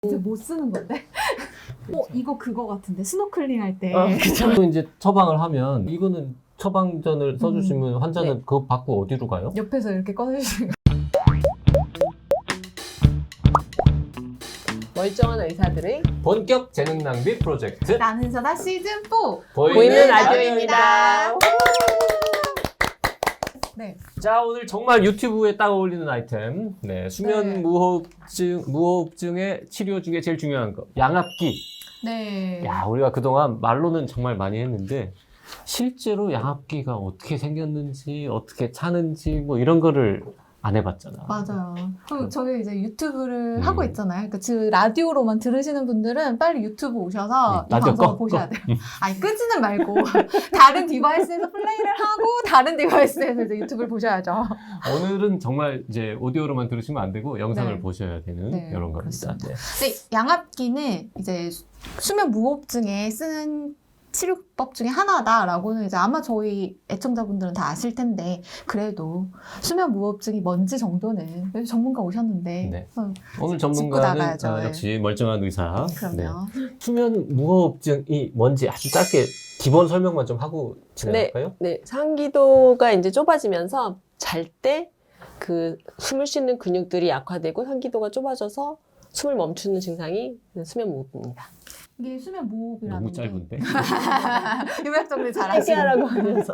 이제 못 쓰는 건데? 이거 그거 같은데 스노클링 할 때. 또 이제 처방을 하면 이거는 처방전을 써주시면 환자는 네. 그거 받고 어디로 가요? 옆에서 이렇게 꺼내주시는 멀쩡한 의사들의 본격 재능 낭비 프로젝트 나는 서다 시즌 4. 보이는 라디오입니다. 네. 자, 오늘 정말 유튜브에 딱 어울리는 아이템. 네, 수면 네. 무호흡증의 치료 중에 제일 중요한 거. 양압기. 네. 야, 우리가 그동안 말로는 정말 많이 했는데 실제로 양압기가 어떻게 생겼는지, 어떻게 차는지 뭐 이런 거를 안 해봤잖아. 맞아요. 그리고 저희 이제 유튜브를 하고 있잖아요. 그러니까 라디오로만 들으시는 분들은 빨리 유튜브 오셔서 이 라디오 방송을 꺼. 보셔야 돼요. 아니, 끄지는 말고 다른 디바이스에서 플레이를 하고 다른 디바이스에서 이제 유튜브를 보셔야죠. 오늘은 정말 이제 오디오로만 들으시면 안 되고 영상을 네. 보셔야 되는 네, 이런 겁니다. 그렇습니다. 네. 근데 양압기는 이제 수면 무호흡증에 쓰는 치료법 중에 하나다라고는 이제 아마 저희 애청자분들은 다 아실 텐데 그래도 수면 무호흡증이 뭔지 정도는 전문가 오셨는데 네. 어, 오늘 짚고 전문가는 나가야죠. 네. 역시 멀쩡한 의사. 그럼요. 수면 무호흡증이 뭔지 아주 짧게 기본 설명만 좀 하고 진행할까요? 네, 상기도가 이제 좁아지면서 잘 때 그 숨을 쉬는 근육들이 약화되고 상기도가 좁아져서 숨을 멈추는 증상이 수면 무호흡입니다. 이게 수면 무호흡이라는 너무 게 짧은데. 요약정리 잘하시는 얘기하라고 하면서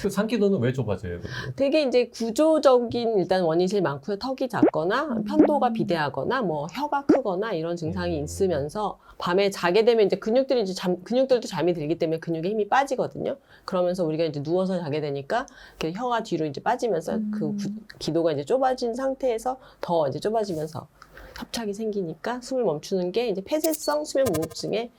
그 상기도는 왜 좁아져요? 그러면? 되게 이제 구조적인 일단 원인이 제일 많고요. 턱이 작거나 편도가 비대하거나 뭐 혀가 크거나 이런 증상이 있으면서 밤에 자게 되면 이제 근육들이 이제 근육들도 잠이 들기 때문에 근육에 힘이 빠지거든요. 그러면서 우리가 이제 누워서 자게 되니까 이렇게 혀가 뒤로 이제 빠지면서 그 기도가 이제 좁아진 상태에서 더 이제 좁아지면서 협착이 생기니까 숨을 멈추는 게 이제 폐쇄성 수면 무호흡증의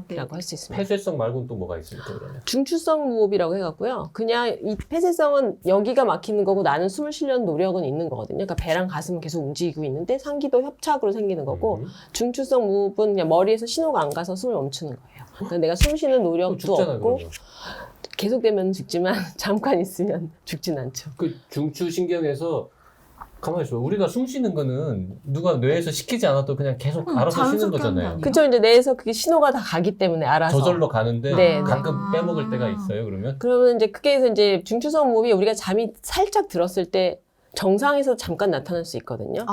네. 라고 할 수 있습니다. 폐쇄성 말고는 또 뭐가 있습니까, 그러면? 중추성 무호흡이라고 해갖고요. 그냥 이 폐쇄성은 여기가 막히는 거고 나는 숨을 쉬려는 노력은 있는 거거든요. 그러니까 배랑 가슴은 계속 움직이고 있는데 상기도 협착으로 생기는 거고 중추성 무호흡은 그냥 머리에서 신호가 안 가서 숨을 멈추는 거예요. 그러니까 내가 숨 쉬는 노력도 죽잖아요, 없고 그러면. 계속되면 죽지만 잠깐 있으면 죽진 않죠. 그 중추신경에서 가만히 있어. 우리가 숨 쉬는 거는 누가 뇌에서 시키지 않아도 그냥 계속 알아서 쉬는 자연스럽게 하는 거 거잖아요. 아니에요? 그쵸, 이제 뇌에서 그게 신호가 다 가기 때문에 알아서. 저절로 가는데 네, 가끔 네. 빼먹을 때가 있어요, 그러면? 그러면 이제 그게 해서 이제 중추성 무호흡이 우리가 잠이 살짝 들었을 때 정상에서 잠깐 나타날 수 있거든요.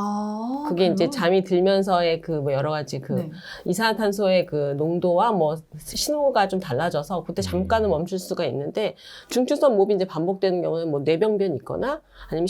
그게 이제 잠이 들면서의 그 뭐 여러 가지 그 네. 이산화탄소의 그 농도와 뭐 신호가 좀 달라져서 그때 잠깐은 멈출 수가 있는데 중추성 무호흡이 이제 반복되는 경우는 뭐 뇌병변이 있거나 아니면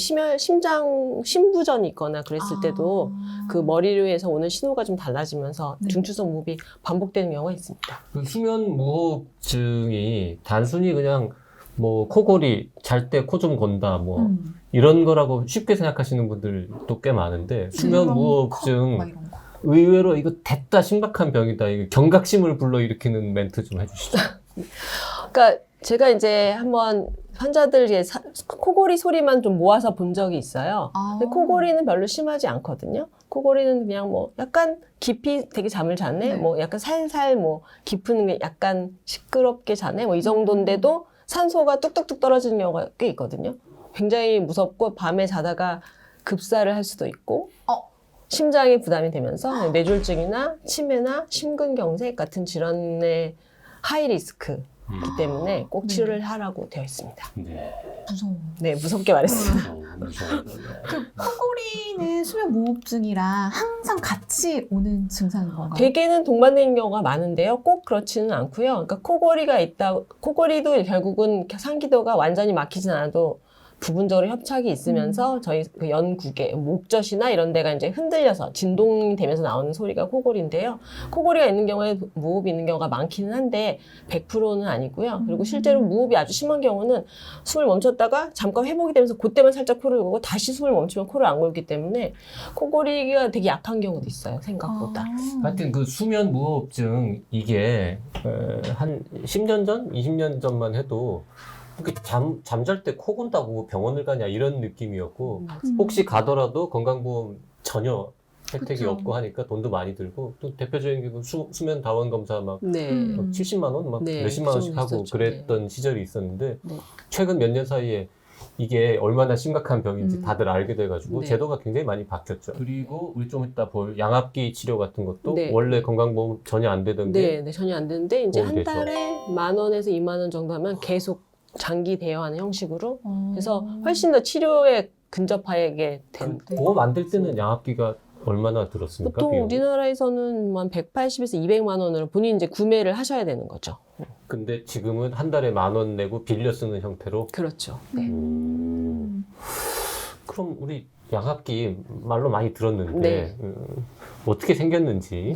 심부전이 있거나 그랬을 때도 그 머리로에서 오는 신호가 좀 달라지면서 네. 중추성 무호흡이 반복되는 경우가 있습니다. 그 수면 무호흡증이 단순히 그냥 뭐 코골이 잘 때 코 좀 건다 뭐 이런 거라고 쉽게 생각하시는 분들도 꽤 많은데 수면 무호흡증 막 이런 거. 의외로 이거 됐다 심각한 병이다. 이거 경각심을 불러일으키는 멘트 좀 해주시죠. 그러니까 제가 이제 한번 환자들 코골이 소리만 좀 모아서 본 적이 있어요. 근데 코골이는 별로 심하지 않거든요. 코골이는 그냥 뭐 약간 깊이 되게 잠을 자네, 네. 뭐 약간 살살 뭐 깊은 게 약간 시끄럽게 자네, 뭐 이 정도인데도 산소가 뚝뚝뚝 떨어지는 경우가 꽤 있거든요. 굉장히 무섭고 밤에 자다가 급사를 할 수도 있고 심장에 부담이 되면서 뇌졸중이나 치매나 심근경색 같은 질환의 하이 리스크이기 때문에 꼭 치료를 하라고 되어 있습니다. 네. 무서워. 네, 무섭게 말했습니다. 그 코골이는 수면 무호흡증이랑 항상 같이 오는 증상인 건가요? 대개는 동반되는 경우가 많은데요. 꼭 그렇지는 않고요. 그러니까 코골이가 있다, 코골이도 결국은 상기도가 완전히 막히진 않아도 부분적으로 협착이 있으면서 저희 그 연구개, 목젖이나 이런 데가 이제 흔들려서 진동이 되면서 나오는 소리가 코골인데요. 코골이가 있는 경우에 무호흡이 있는 경우가 많기는 한데 100%는 아니고요. 그리고 실제로 무호흡이 아주 심한 경우는 숨을 멈췄다가 잠깐 회복이 되면서 그때만 살짝 코를 골고 다시 숨을 멈추면 코를 안 골기 때문에 코골이가 되게 약한 경우도 있어요. 생각보다. 하여튼 그 수면 무호흡증 이게 한 10년 전, 20년 전만 해도 그렇게 잠잘 때 코 건다고 병원을 가냐 이런 느낌이었고 혹시 가더라도 건강보험 전혀 혜택이 그쵸. 없고 하니까 돈도 많이 들고 또 대표적인 게 수면 다원 검사 막 네. 70만 원, 막 네, 몇십만 원씩 그 정도 하고 있었죠. 그랬던 시절이 있었는데 네. 최근 몇 년 사이에 이게 얼마나 심각한 병인지 다들 알게 돼가지고 네. 제도가 굉장히 많이 바뀌었죠. 그리고 우리 좀 이따 볼 양압기 치료 같은 것도 네. 원래 건강보험 전혀 안 되던 게 네, 전혀 안 되는데 이제 도움이 한 되죠. 달에 10,000원에서 20,000원 정도 하면 계속 장기 대여하는 형식으로 그래서 음. 훨씬 더 치료에 근접하게 된. 보험 안 될 때는 양압기가 얼마나 들었습니까? 보통 비용이? 우리나라에서는 한 180에서 200만 원으로 본인이 이제 구매를 하셔야 되는 거죠. 근데 지금은 한 달에 10,000원 내고 빌려 쓰는 형태로. 그렇죠. 네. 그럼 우리 양압기 말로 많이 들었는데 네. 어떻게 생겼는지,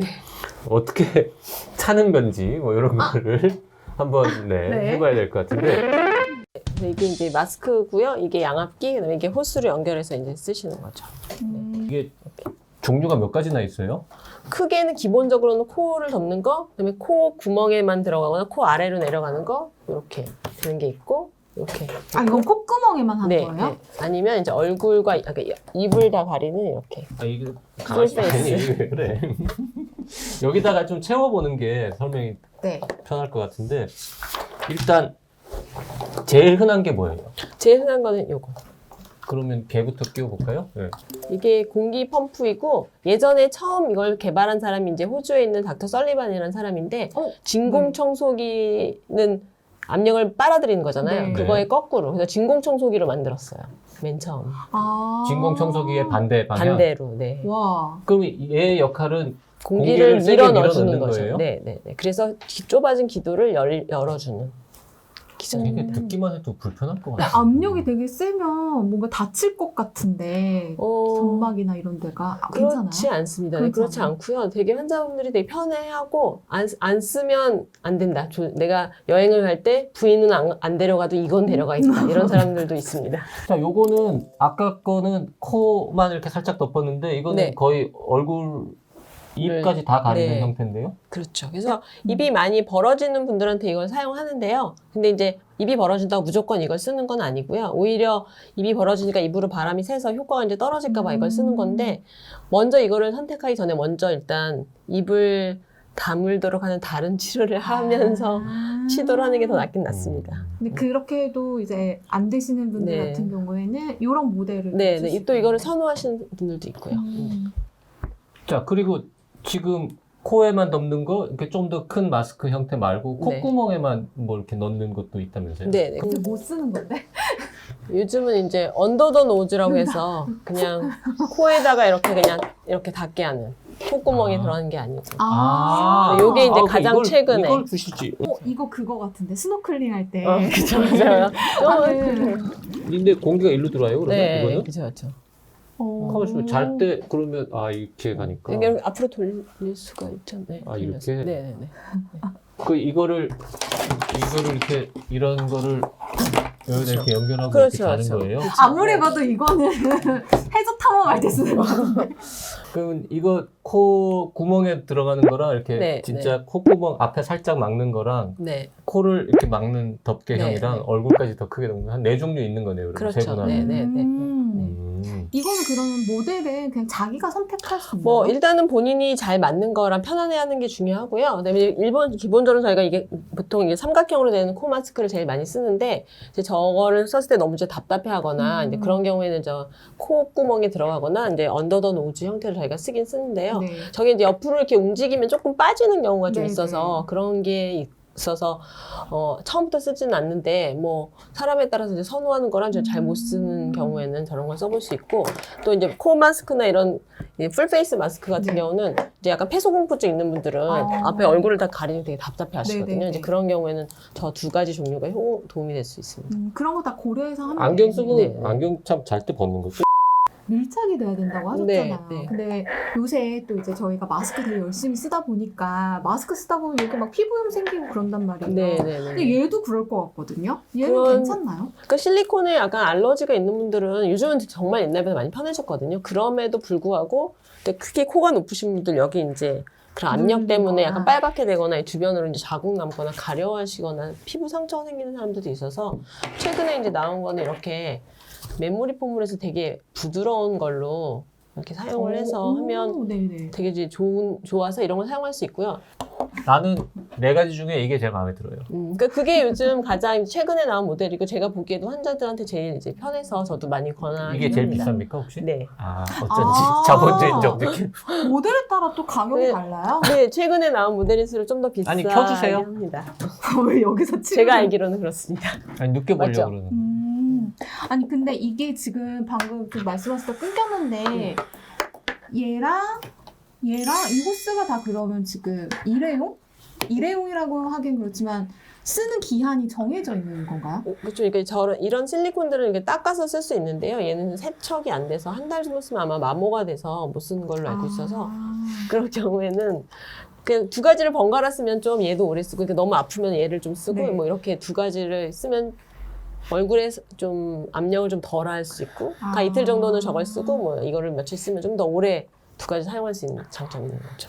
어떻게 차는 건지 뭐 이런 거를 한번 네. 해봐야 될 것 같은데. 네, 이게 이제 마스크고요. 이게 양압기, 그다음에 이게 호스를 연결해서 이제 쓰시는 거죠. 이게 종류가 몇 가지나 있어요? 크게는 기본적으로는 코를 덮는 거, 그다음에 코 구멍에만 들어가거나 코 아래로 내려가는 거 이렇게 되는 게 있고 이렇게. 아, 이건 콧구멍에만 하는 네, 거예요? 네. 아니면 이제 얼굴과 입을 다 가리는 이렇게. 아 이게 가만히 풀페이스. 있으니 왜 그래? 여기다가 좀 채워보는 게 설명이 네. 편할 것 같은데 일단 제일 흔한 게 뭐예요? 제일 흔한 거는 요거. 그러면 걔부터 끼워볼까요? 네. 이게 공기 펌프이고 예전에 처음 이걸 개발한 사람이 이제 호주에 있는 닥터 설리반이라는 사람인데 진공 청소기는 압력을 빨아들이는 거잖아요. 네. 그거의 거꾸로. 그래서 진공 청소기로 만들었어요. 맨 처음. 아. 진공청소기의 반대 방향. 반대로. 네. 와. 그럼 얘의 역할은 공기를 세게 밀어 넣어주는 밀어넣는 거죠. 거예요? 네, 네, 네. 그래서 좁아진 기도를 열어주는 기전. 이게 듣기만 해도 불편할 것 근데 같아요. 압력이 되게 세면 뭔가 다칠 것 같은데 점막이나 이런 데가 괜찮아요? 그렇지 않습니다. 네, 그렇지 않아요? 않고요. 되게 환자분들이 되게 편해하고 안 쓰면 안 된다. 내가 여행을 갈 때 부인은 안 데려가도 이건 데려가 있다. 이런 사람들도 있습니다. 자, 요거는 아까 거는 코만 이렇게 살짝 덮었는데 이거는 네. 거의 얼굴 입까지 다 가리는 네. 형태인데요. 그렇죠. 그래서 입이 많이 벌어지는 분들한테 이걸 사용하는데요. 근데 이제 입이 벌어진다고 무조건 이걸 쓰는 건 아니고요. 오히려 입이 벌어지니까 입으로 바람이 새서 효과가 이제 떨어질까 봐 이걸 쓰는 건데 먼저 이거를 선택하기 전에 먼저 일단 입을 다물도록 하는 다른 치료를 하면서 시도를 하는 게 더 낫긴 낫습니다. 근데 그렇게 해도 이제 안 되시는 분들 네. 같은 경우에는 이런 모델을 네, 쓸 네. 수 또 이거를 있겠네요. 선호하시는 분들도 있고요. 자, 그리고 지금 코에만 덮는 거 이렇게 좀 더 큰 마스크 형태 말고 네. 콧구멍에만 뭐 이렇게 넣는 것도 있다면서요? 네, 네. 근데 못 쓰는 건데? 요즘은 이제 언더 더 노즈라고 해서 그냥 코에다가 이렇게 그냥 이렇게 닿게 하는 콧구멍에 아. 들어가는 게 아니고. 아, 요게 이제 아, 가장 최근에. 이걸 주시지. 이거 그거 같은데 스노클링 할 때. 그쵸, 맞아요. 하는. 근데 공기가 일로 들어와요, 그러면 네, 이거는? 그쵸, 그쵸. 가만있으면 잘 때 그러면 이렇게 가니까 이게 앞으로 돌릴 수가 있죠. 네, 아, 돌려서. 이렇게? 네, 네, 네. 이거를 이렇게 이런 거를 여기다 이렇게 연결하고 그렇죠, 이렇게 가는 그렇죠. 거예요. 아무리 봐도 이거는 해저 탐험할 때 쓰는 거 같은데. 그럼 이거 코 구멍에 들어가는 거랑 이렇게 네, 진짜 콧구멍 앞에 살짝 막는 거랑 네, 코를 이렇게 막는 덮개형이랑 네, 네. 얼굴까지 더 크게 넣는 한 4종류 있는 거네요. 그럼 그렇죠. 세분화는. 네, 네. 이거는 그러면 모델은 그냥 자기가 선택할 수 있나요? 뭐 일단은 본인이 잘 맞는 거랑 편안해하는 게 중요하고요. 그다음에 기본적으로 저희가 이게 보통 이게 삼각형으로 되는 코 마스크를 제일 많이 쓰는데 이제 저거를 썼을 때 너무 이제 답답해하거나 이제 그런 경우에는 저 콧구멍에 들어가거나 이제 언더 더 노즈 형태를 저희가 쓰긴 쓰는데요. 네. 저게 이제 옆으로 이렇게 움직이면 조금 빠지는 경우가 좀 네, 있어서 그런 게 있어서 처음부터 쓰지는 않는데 뭐 사람에 따라서 이제 선호하는 거랑 잘 못 쓰는 경우에는 저런 걸 써볼 수 있고 또 이제 코 마스크나 이런 풀페이스 마스크 같은 네. 경우는 이제 약간 폐소공포증 있는 분들은 앞에 얼굴을 다 가리는 되게 답답해 하시거든요. 네, 네, 이제 네. 그런 경우에는 저 두 가지 종류가 도움이 될 수 있습니다. 그런 거 다 고려해서 하면 안경 되겠네요. 쓰고 네, 네. 안경 참 잘 때 벗는 거죠? 밀착이 돼야 된다고 하셨잖아요. 네, 네. 근데 요새 또 이제 저희가 마스크 되게 열심히 쓰다 보니까 마스크 쓰다 보면 여기 막 피부염 생기고 그런단 말이에요. 네, 네, 근데 네. 얘도 그럴 것 같거든요. 얘는 그런- 괜찮나요? 그러니까 실리콘에 약간 알러지가 있는 분들은 요즘은 정말 옛날보다 많이 편해졌거든요. 그럼에도 불구하고 근데 크게 코가 높으신 분들 여기 이제 그런 압력 때문에 약간 빨갛게 되거나 주변으로 이제 자국 남거나 가려하시거나 피부 상처가 생기는 사람들도 있어서 최근에 이제 나온 거는 이렇게 메모리 폼물에서 되게 부드러운 걸로 이렇게 사용을 해서 하면 네네. 되게 이제 좋아서 이런 걸 사용할 수 있고요. 나는 4가지 중에 이게 제일 마음에 들어요. 그러니까 그게 요즘 가장 최근에 나온 모델이고 제가 보기에도 환자들한테 제일 이제 편해서 저도 많이 권하긴 이게 제일 합니다. 비쌉니까 혹시? 네. 아 어쩐지 아. 자본주의적 느낌. 모델에 따라 또 가격이 네. 달라요? 네, 최근에 나온 모델일수록 좀 더 비싸게 아니, 켜주세요. 합니다. 왜 여기서 제가 알기로는 그렇습니다. 아니 느껴보려고 맞죠? 그러는. 아니 근데 이게 지금 방금 그 말씀하실 때 끊겼는데 얘랑 이 호스가 다 그러면 지금 일회용이라고 하긴 그렇지만 쓰는 기한이 정해져 있는 건가요? 그렇죠. 이런 실리콘들은 이렇게 닦아서 쓸 수 있는데요. 얘는 세척이 안 돼서 한 달 정도 쓰면 아마 마모가 돼서 못 쓰는 걸로 알고 있어서 그럴 경우에는 그냥 2가지를 번갈아 쓰면 좀 얘도 오래 쓰고 그러니까 너무 아프면 얘를 좀 쓰고 네. 뭐 이렇게 2가지를 쓰면 얼굴에 좀 압력을 좀 덜 할 수 있고 한 이틀 정도는 저걸 쓰고 뭐 이거를 며칠 쓰면 좀 더 오래 2가지 사용할 수 있는 장점이 있는 거죠.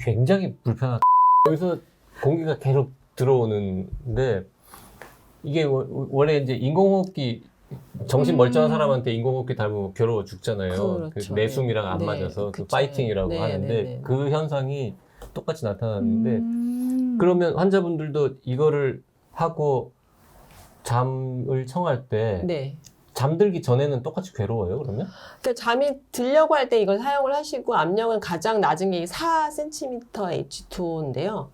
굉장히 불편하다. 여기서 공기가 계속 들어오는데 이게 원래 이제 인공호흡기 정신 멀쩡한 사람한테 인공호흡기 닮으면 괴로워 죽잖아요. 그렇죠. 그 내숨이랑 안 네. 맞아서 그 그쵸. 파이팅이라고 네, 하는데 네, 네. 그 현상이 똑같이 나타났는데 그러면 환자분들도 이거를 하고 잠을 청할 때 네. 잠들기 전에는 똑같이 괴로워요, 그러면? 그러니까 잠이 들려고 할 때 이걸 사용을 하시고 압력은 가장 낮은 게 4cm H2O인데요.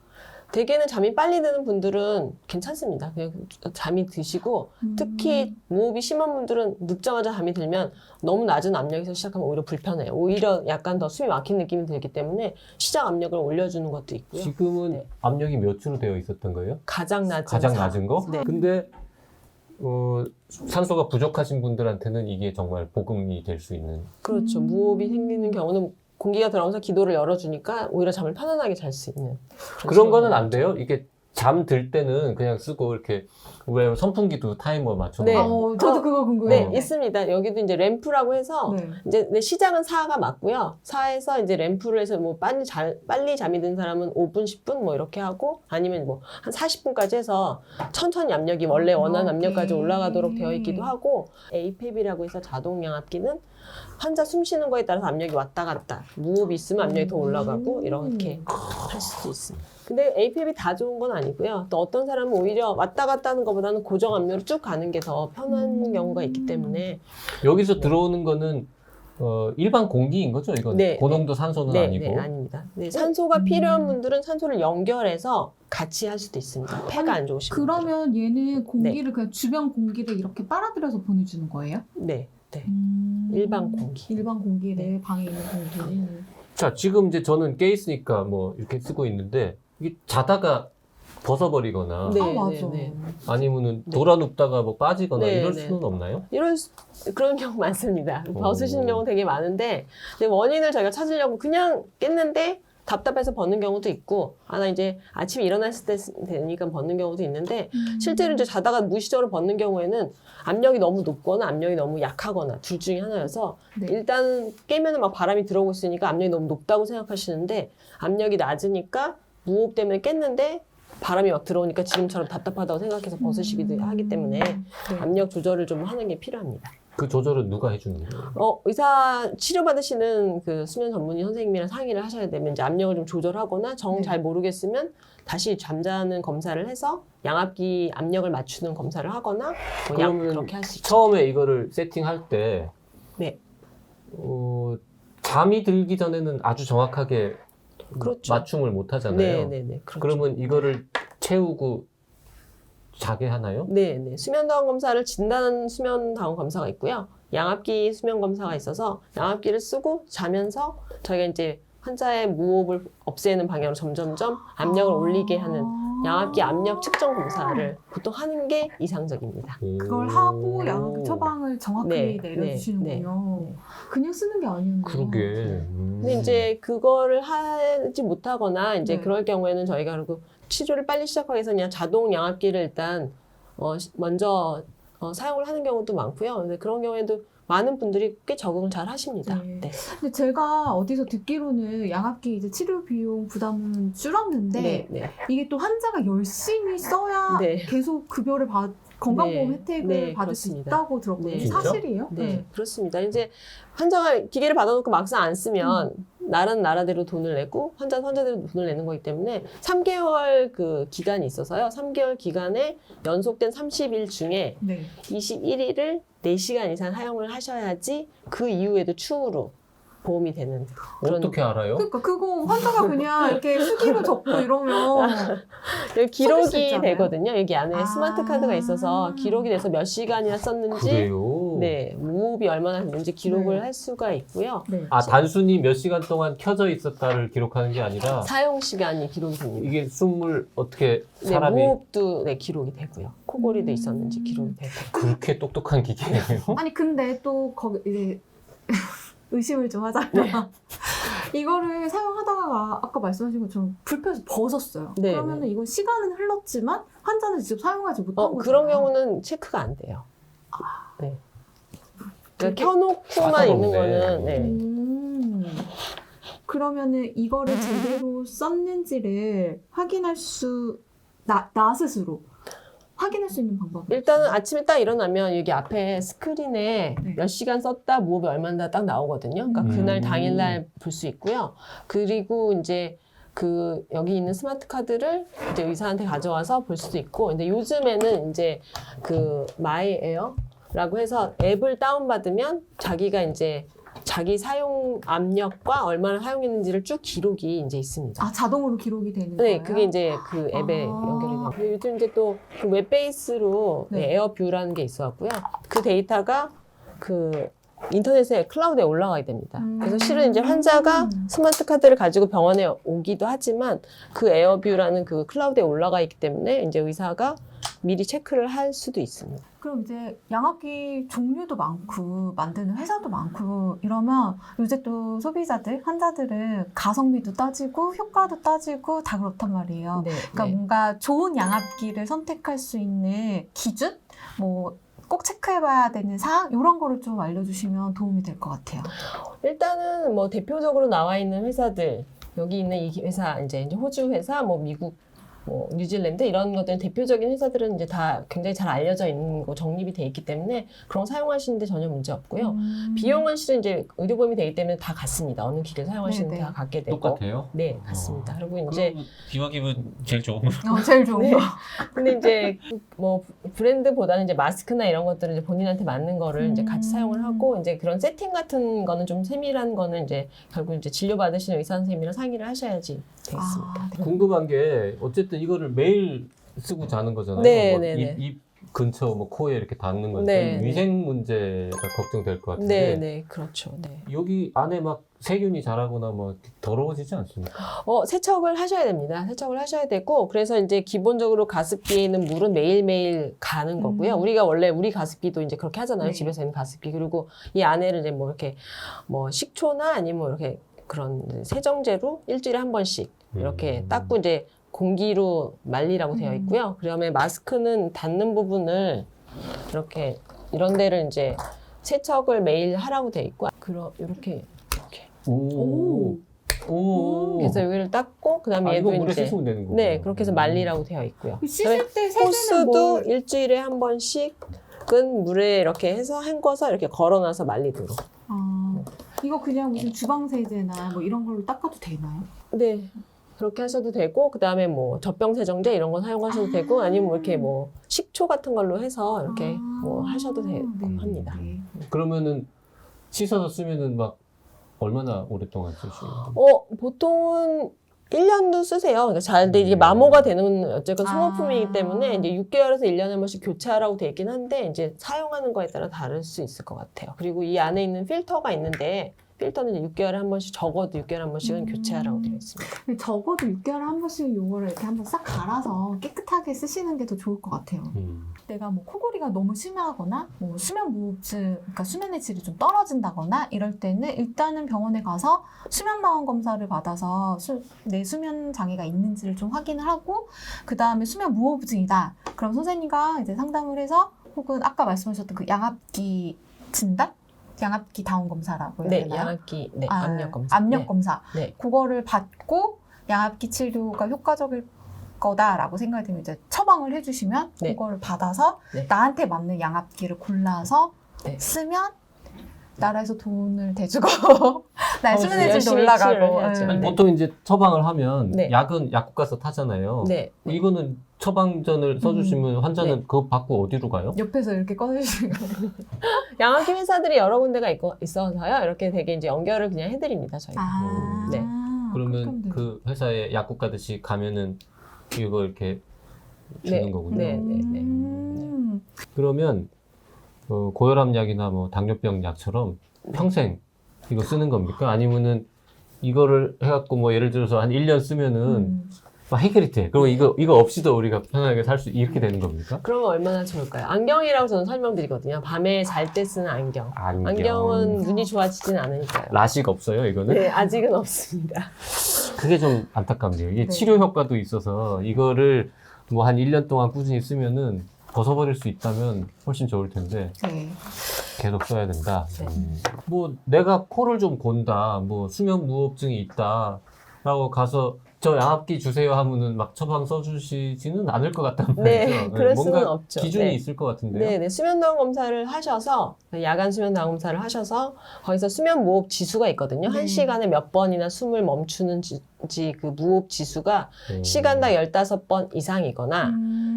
대개는 잠이 빨리 드는 분들은 괜찮습니다. 그냥 잠이 드시고 특히 무호흡이 심한 분들은 눕자마자 잠이 들면 너무 낮은 압력에서 시작하면 오히려 불편해요. 오히려 약간 더 숨이 막힌 느낌이 들기 때문에 시작 압력을 올려주는 것도 있고요. 지금은 네. 압력이 몇 주로 되어 있었던 거예요? 가장 낮은 가장 4. 낮은 거? 네. 근데 산소가 부족하신 분들한테는 이게 정말 복음이 될 수 있는. 그렇죠. 무호흡이 생기는 경우는 공기가 들어오면서 기도를 열어주니까 오히려 잠을 편안하게 잘 수 있는 그런 거는 안 돼요? 이게 잠들 때는 그냥 쓰고 이렇게 왜 선풍기도 타이머 맞춰놓고. 네. 저도 그거 궁금해요. 네, 있습니다. 여기도 이제 램프라고 해서 네. 이제 시작은 4가 맞고요. 4에서 이제 램프를 해서 뭐 빨리 잠이 든 사람은 5분, 10분 뭐 이렇게 하고 아니면 뭐 한 40분까지 해서 천천히 압력이 원래 원하는 압력까지 올라가도록 되어 있기도 하고 APAP이라고 해서 자동 양압기는 환자 숨 쉬는 거에 따라서 압력이 왔다 갔다 무호흡이 있으면 압력이 더 올라가고 이렇게 할 수도 있습니다. 근데 APAP이 다 좋은 건 아니고요. 또 어떤 사람은 오히려 왔다 갔다 하는 것보다는 고정 압력으로 쭉 가는 게 더 편한 경우가 있기 때문에 여기서 들어오는 거는 일반 공기인 거죠? 이건 네, 고농도 산소는 아니고. 네, 아닙니다. 네, 산소가 필요한 분들은 산소를 연결해서 같이 할 수도 있습니다. 폐가 안 좋으신 분들은. 그러면 얘는 공기를 그냥 주변 공기를 이렇게 빨아들여서 보내주는 거예요? 네, 네. 일반 공기. 일반 공기를 방에 있는 공기를. 자, 지금 이제 저는 깨 있으니까 뭐 이렇게 쓰고 있는데 이게 자다가 벗어버리거나 네. 아 맞아. 아니면은 네. 돌아 눕다가 뭐 빠지거나 네, 이럴 네. 수는 없나요? 그런 경우 많습니다. 벗으시는 경우 되게 많은데 근데 원인을 저희가 찾으려고 그냥 깼는데 답답해서 벗는 경우도 있고 나 이제 아침에 일어났을 때 되니까 벗는 경우도 있는데 실제로 이제 자다가 무의식적으로 벗는 경우에는 압력이 너무 높거나 압력이 너무 약하거나 둘 중에 하나여서 네. 일단 깨면은 막 바람이 들어오고 있으니까 압력이 너무 높다고 생각하시는데 압력이 낮으니까 무호흡 때문에 깼는데 바람이 막 들어오니까 지금처럼 답답하다고 생각해서 벗으시기도 하기 때문에 압력 조절을 좀 하는 게 필요합니다. 그 조절은 누가 해주는 거예요? 의사 치료받으시는 그 수면 전문의 선생님이랑 상의를 하셔야 되면 이제 압력을 좀 조절하거나 정 잘 모르겠으면 다시 잠자는 검사를 해서 양압기 압력을 맞추는 검사를 하거나 뭐 그러면 그렇게 할 수 있죠. 처음에 이거를 세팅할 때 네. 잠이 들기 전에는 아주 정확하게 그렇죠. 맞춤을 못 하잖아요. 네네네. 그렇죠. 그러면 이거를 채우고 자게 하나요? 네네. 수면다운 검사를 진단 수면다운 검사가 있고요. 양압기 수면 검사가 있어서 양압기를 쓰고 자면서 저희가 이제 환자의 무호흡을 없애는 방향으로 점점점 압력을 올리게 하는 양압기 압력 측정 검사를 보통 하는 게 이상적입니다. 그걸 하고 양압기 처방을 정확히 네, 내려주시는군요. 네. 그냥 쓰는 게 아니군요. 그러게. 근데 이제 그거를 하지 못하거나 이제 네. 그럴 경우에는 저희가 그리고 치료를 빨리 시작하기 위해서 그냥 자동 양압기를 일단 먼저 사용을 하는 경우도 많고요. 근데 그런 경우에도 많은 분들이 꽤 적응을 잘 하십니다. 네. 네. 근데 제가 어디서 듣기로는 양압기 이제 치료 비용 부담은 줄었는데 네. 이게 또 환자가 열심히 써야 네. 계속 급여를 건강보험 네. 혜택을 네, 받을 수 그렇습니다. 있다고 들었거든요. 네. 진짜? 사실이에요? 네, 그렇습니다. 이제 환자가 기계를 받아놓고 막상 안 쓰면 나라는 나라대로 돈을 내고 환자는 환자대로 돈을 내는 거기 때문에 3개월 그 기간이 있어서요. 3개월 기간에 연속된 30일 중에 네. 21일을 4시간 이상 사용을 하셔야지 그 이후에도 추후로 보험이 되는 그런 어떻게 알아요? 그러니까 그거 환자가 그냥 이렇게 수기로 적고 이러면 여기 수 기록이 있잖아요. 되거든요. 여기 안에 아. 스마트 카드가 있어서 기록이 돼서 몇 시간이나 썼는지 그래요? 네, 무호흡이 얼마나 됐는지 기록을 네. 할 수가 있고요. 네. 아, 단순히 몇 시간 동안 켜져 있었다를 기록하는 게 아니라 사용 시간이 기록이 됩니다. 이게 숨을 어떻게 네, 사람이 무호흡도 네, 기록이 되고요. 코골이도 있었는지 기록이 되고. 그렇게 똑똑한 기계예요? 아니 근데 또 거기 이제 의심을 좀 하자면 네. 이거를 사용하다가 아까 말씀하신 것처럼 불편해서 벗었어요. 네, 그러면은 이건 시간은 흘렀지만 환자는 직접 사용하지 못한 거잖아요. 그런 경우는 체크가 안 돼요. 네. 그러니까 그게 켜놓고만 까다롭네. 있는 거는 네. 그러면은 이거를 제대로 썼는지를 확인할 수 나 스스로 확인할 수 있는 방법이 일단은 아침에 딱 일어나면 여기 앞에 스크린에 네. 몇 시간 썼다, 무호흡이 얼마나 딱 나오거든요. 그러니까 그날 당일날 볼 수 있고요. 그리고 이제 그 여기 있는 스마트 카드를 이제 의사한테 가져와서 볼 수도 있고, 근데 요즘에는 이제 그 마이 에어라고 해서 앱을 다운받으면 자기가 이제 자기 사용 압력과 얼마나 사용했는지를 쭉 기록이 이제 있습니다. 아 자동으로 기록이 되는 네, 거예요? 그게 이제 그 앱에 연결이 돼요. 그리고 요즘 이제 또 그 웹베이스로 네. 에어뷰라는 게 있어갖고요. 그 데이터가 그 인터넷에 클라우드에 올라가게 됩니다. 그래서 실은 이제 환자가 스마트 카드를 가지고 병원에 오기도 하지만 그 에어뷰라는 그 클라우드에 올라가 있기 때문에 이제 의사가 미리 체크를 할 수도 있습니다. 그럼 이제 양압기 종류도 많고 만드는 회사도 많고 이러면 요새 또 소비자들, 환자들은 가성비도 따지고 효과도 따지고 다 그렇단 말이에요. 네, 그러니까 네. 뭔가 좋은 양압기를 선택할 수 있는 기준? 뭐 꼭 체크해봐야 되는 사항? 이런 거를 좀 알려주시면 도움이 될 것 같아요. 일단은 뭐 대표적으로 나와 있는 회사들, 여기 있는 이 회사, 이제 호주 회사, 뭐 미국, 뭐 뉴질랜드 이런 것들은 대표적인 회사들은 이제 다 굉장히 잘 알려져 있는 거 정립이 돼 있기 때문에 그런 거 사용하시는데 전혀 문제 없고요. 비용은 실은 이제 의료보험이 되기 때문에 다 같습니다. 어느 기계를 사용하시는데 네네. 다 같게 되고. 똑같아요? 네, 같습니다. 그리고 이제 비와기분 제일 좋은 거. 제일 좋은 네. 거. 근데 이제 뭐 브랜드보다는 이제 마스크나 이런 것들은 이제 본인한테 맞는 거를 이제 같이 사용을 하고 이제 그런 세팅 같은 거는 좀 세밀한 거는 이제 결국 이제 진료 받으시는 의사 선생님이랑 상의를 하셔야지 되겠습니다. 아, 네. 궁금한 게 어쨌든 이거를 매일 쓰고 자는 거잖아요. 네, 뭐 네, 네. 입 근처 뭐 코에 이렇게 닿는 건데 네, 네. 위생 문제가 걱정될 것 같은데 네, 네, 그렇죠. 네. 여기 안에 막 세균이 자라거나 뭐 더러워지지 않습니까? 세척을 하셔야 됩니다. 세척을 하셔야 되고, 그래서 이제 기본적으로 가습기에 있는 물은 매일매일 가는 거고요. 우리가 원래 우리 가습기도 이제 그렇게 하잖아요. 네. 집에서 있는 가습기. 그리고 이 안에를 이제 뭐 이렇게 뭐 식초나 아니면 뭐 이렇게 그런 세정제로 일주일에 한 번씩 이렇게 닦고 이제 공기로 말리라고 되어 있고요. 그다음에 마스크는 닿는 부분을 이렇게 이런 데를 이제 세척을 매일 하라고 되어 있고, 이렇게. 오. 그래서 여기를 닦고 그다음에 이거 얘도 물에 이제 씻으면 되는 거고. 네, 그렇게 해서 말리라고 되어 있고요. 씻을 때 세제는 호스도 뭘 일주일에 한 번씩은 물에 이렇게 해서 헹궈서 이렇게 걸어놔서 말리도록. 이거 그냥 무슨 주방세제나 뭐 이런 걸로 닦아도 되나요? 네. 그렇게 하셔도 되고, 그 다음에 뭐 젖병 세정제 이런 거 사용하셔도 되고, 아니면 뭐 이렇게 뭐 식초 같은 걸로 해서 이렇게 뭐 하셔도 되고 합니다. 네. 그러면은 씻어서 쓰면은 막 얼마나 오랫동안 쓸 수 있는 거예요? 보통은 1년도 쓰세요. 그러니까 근데 이게 마모가 되는 어쨌건 소모품이기 때문에 이제 6개월에서 1년에 한 번씩 교체하라고 돼 있긴 한데, 이제 사용하는 거에 따라 다를 수 있을 것 같아요. 그리고 이 안에 있는 필터가 있는데, 필터는 이제 6개월에 한 번씩, 적어도 6개월에 한 번씩은 교체하라고 되어 있습니다. 근데 적어도 6개월에 한 번씩 요거를 이렇게 한번 싹 갈아서 깨끗하게 쓰시는 게 더 좋을 것 같아요. 내가 뭐 코골이가 너무 심하거나 뭐 수면 무호흡증, 그러니까 수면의 질이 좀 떨어진다거나 이럴 때는 일단은 병원에 가서 수면 마원 검사를 받아서 내 수면 장애가 있는지를 좀 확인을 하고, 그 다음에 수면 무호흡증이다. 그럼 선생님과 이제 상담을 해서, 혹은 아까 말씀하셨던 그 양압기 진단? 양압기 다운 검사라고 해야 네, 되나요? 양압기, 네, 압력 검사. 압력 네. 검사. 네. 그거를 받고 양압기 치료가 효과적일 거다라고 생각이 들면 이제 처방을 해주시면 네. 그거를 받아서 네. 나한테 맞는 양압기를 골라서 네. 쓰면 나라에서 돈을 대주고 나의 수면 질도 열심히 치료를 올라가고. 해야죠. 네. 보통 이제 처방을 하면 네. 약은 약국 가서 타잖아요. 네. 이거는 처방전을 써주시면 환자는 그거 받고 어디로 가요? 옆에서 이렇게 꺼내주시는 거예요. 양압기 회사들이 여러 군데가 있어서요. 이렇게 되게 이제 연결을 그냥 해드립니다, 저희가. 네. 그러면 그 회사에 약국 가듯이 가면은 이거 이렇게 주는 네. 거군요. 네. 그러면 고혈압 약이나 뭐 당뇨병 약처럼 평생 이거 쓰는 겁니까? 아니면은 이거를 해갖고 뭐 예를 들어서 한 1년 쓰면은 막 해결이 돼. 그럼 이거 없이도 우리가 편하게 살 수 이렇게 되는 겁니까? 그러면 얼마나 좋을까요? 안경이라고 저는 설명드리거든요. 밤에 잘 때 쓰는 안경. 안경은 눈이 좋아지진 않으니까요. 라식 없어요, 이거는? 네, 아직은 없습니다. 그게 좀 안타깝네요. 이게 네. 치료 효과도 있어서 이거를 뭐 한 1년 동안 꾸준히 쓰면은 벗어버릴 수 있다면 훨씬 좋을 텐데 네. 계속 써야 된다. 네. 뭐 내가 코를 좀 곤다, 뭐 수면 무호흡증이 있다라고 가서 저 양압기 주세요 하면은 막 처방 써주시지는 않을 것 같단 말이죠. 네, 그럴 뭔가 수는 없죠. 기준이 네. 있을 것 같은데요. 네, 수면도항 검사를 하셔서 야간 수면도항 검사를 하셔서 거기서 수면 무호흡 지수가 있거든요. 네. 1시간에 몇 번이나 숨을 멈추는 그 무호흡 지수가 시간당 15번 이상이거나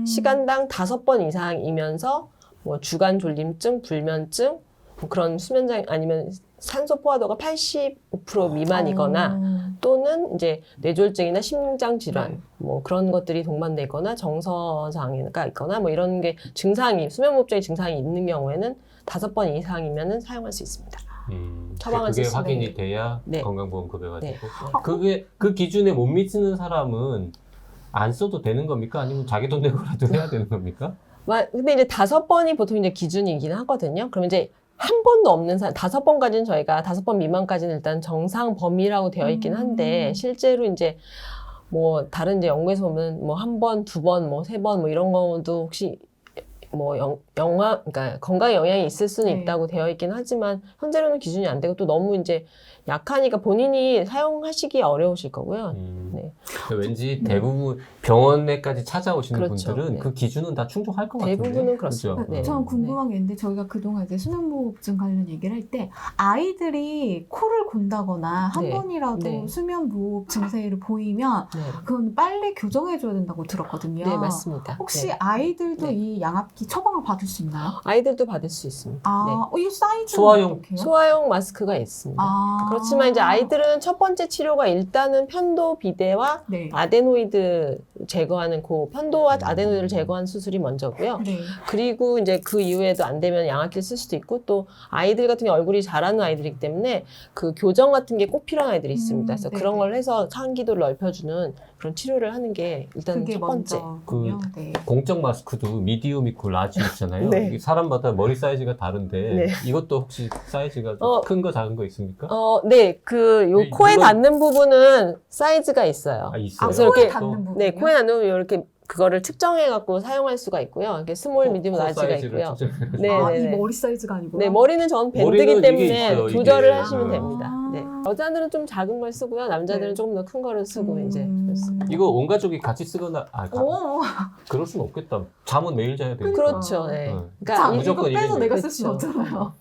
시간당 5번 이상이면서 뭐 주간 졸림증, 불면증, 뭐 그런 수면장 아니면 산소 포화도가 85% 미만이거나 또는 이제 뇌졸중이나 심장 질환 네. 뭐 그런 것들이 동반돼 있거나 정서 장애가 있거나 뭐 이런 게 증상이 수면무호흡증의 증상이 있는 경우에는 5번 이상이면은 사용할 수 있습니다. 처방을 그게 쓰시면 확인이 돼요. 돼야 네. 건강보험급여 가지고 네. 그게 그 기준에 못 미치는 사람은 안 써도 되는 겁니까? 아니면 자기 돈 내고라도 해야 되는 겁니까? 근데 이제 5번이 보통 이제 기준이긴 하거든요. 그럼 이제 한 번도 없는 사람, 5번까지는 저희가 5번 미만까지는 일단 정상 범위라고 되어 있긴 한데 실제로 이제 뭐 다른 이제 연구에서 보면 뭐 1번, 2번, 뭐 3번 뭐 이런 경우도 혹시 뭐 그러니까 건강에 영향이 있을 수는 네. 있다고 되어 있긴 하지만 현재로는 기준이 안 되고 또 너무 이제 약하니까 본인이 사용하시기 어려우실 거고요. 네. 왠지 대부분 병원에까지 찾아오시는 그렇죠. 분들은 네. 그 기준은 다 충족할 것 같은데. 대부분은 그렇습니다. 그죠? 네. 저는 궁금한 게 있는데 저희가 그동안 이제 수면무호흡증 관련 얘기를 할 때 아이들이 코를 곤다거나 한 네. 번이라도 네. 수면무호흡 증세를 보이면 네. 그건 빨리 교정해줘야 된다고 들었거든요. 네, 맞습니다. 혹시 네. 아이들도 네. 이 양압기 처방을 받을 수 있나요? 아이들도 받을 수 있습니다. 네. 이 사이즈는 소화용. 어떻게 해요? 소화용 마스크가 있습니다. 그렇지만 이제 아이들은 첫 번째 치료가 일단은 편도 비대와 네. 아데노이드 제거하는 편도와 아데노이드를 제거하는 수술이 먼저고요. 네. 그리고 이제 그 이후에도 안 되면 양압기를 쓸 수도 있고 또 아이들 같은 경우 얼굴이 자라는 아이들이기 때문에 그 교정 같은 게 꼭 필요한 아이들이 있습니다. 그래서 네네. 그런 걸 해서 상기도를 넓혀주는 그런 치료를 하는 게 일단 그게 첫 번째. 먼저군요. 네. 공적 마스크도 미디움 있고 라지 있잖아요. 네. 이게 사람마다 머리 사이즈가 다른데 네. 이것도 혹시 사이즈가 큰 거 작은 거 있습니까? 네, 요 코에 물론- 닿는 부분은 사이즈가 있어요. 있어요. 그래서 코에 이렇게- 닿는 부분. 네, 코에 닿는 이렇게 그거를 측정해갖고 사용할 수가 있고요. 이렇게 스몰, 미디움, 라지가 있고요. 네, 이 네. 머리 사이즈가 아니고요. 네, 머리는 전 밴드기 머리는 이게 때문에 있어요, 조절을 이게. 하시면 아. 됩니다. 네. 여자들은 좀 작은 걸 쓰고요. 남자들은 네. 조금 더 큰 거를 쓰고 이제 그렇습니다. 이거 온 가족이 같이 쓰거나 오, 그럴 순 없겠다. 잠은 매일 자야 되니까. 그렇죠. 네. 응. 그러니까 자, 무조건 이거 빼서 1인용. 내가 쓸 수는 그렇죠. 없잖아요.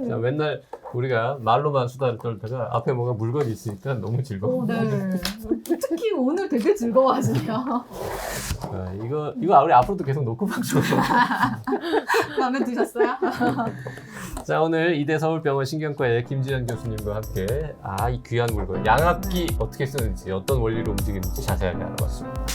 자, 맨날 우리가 말로만 수다를 떨다가 앞에 뭔가 물건이 있으니까 너무 즐거워. 네. 특히 오늘 되게 즐거워하시네요. 이거 우리 앞으로도 계속 놓고 방송해. 마음에 드셨어요? 자, 오늘 이대 서울병원 신경과의 김지현 교수님과 함께 이 귀한 물건 양압기 어떻게 쓰는지 어떤 원리로 움직이는지 자세하게 알아봤습니다.